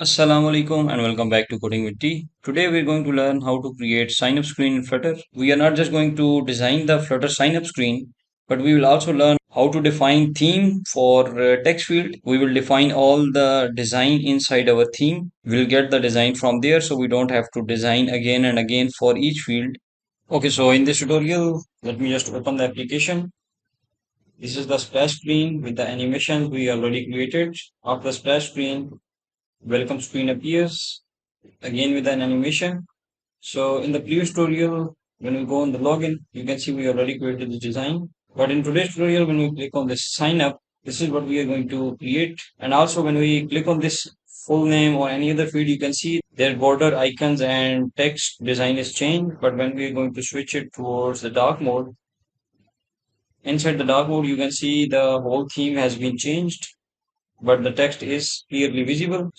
Assalamu alaikum and welcome back to Coding with T. Today we're going to learn how to create sign up screen in Flutter. We are not just going to design the Flutter sign up screen, but we will also learn how to define theme for text field. We will define all the design inside our theme. We'll get the design from there so we don't have to design again and again for each field. Okay, so in this tutorial, let me just open the application. This is the splash screen with the animations we already created. After the splash screen, welcome screen appears again with an animation. So in the previous tutorial, when we go on the login, you can see we already created the design. But in today's tutorial, when we click on this sign up, this is what we are going to create. And also when we click on this full name or any other field, you can see their border icons and text design is changed. But when we are going to switch it towards the dark mode, inside the dark mode, you can see the whole theme has been changed, but the text is clearly visible.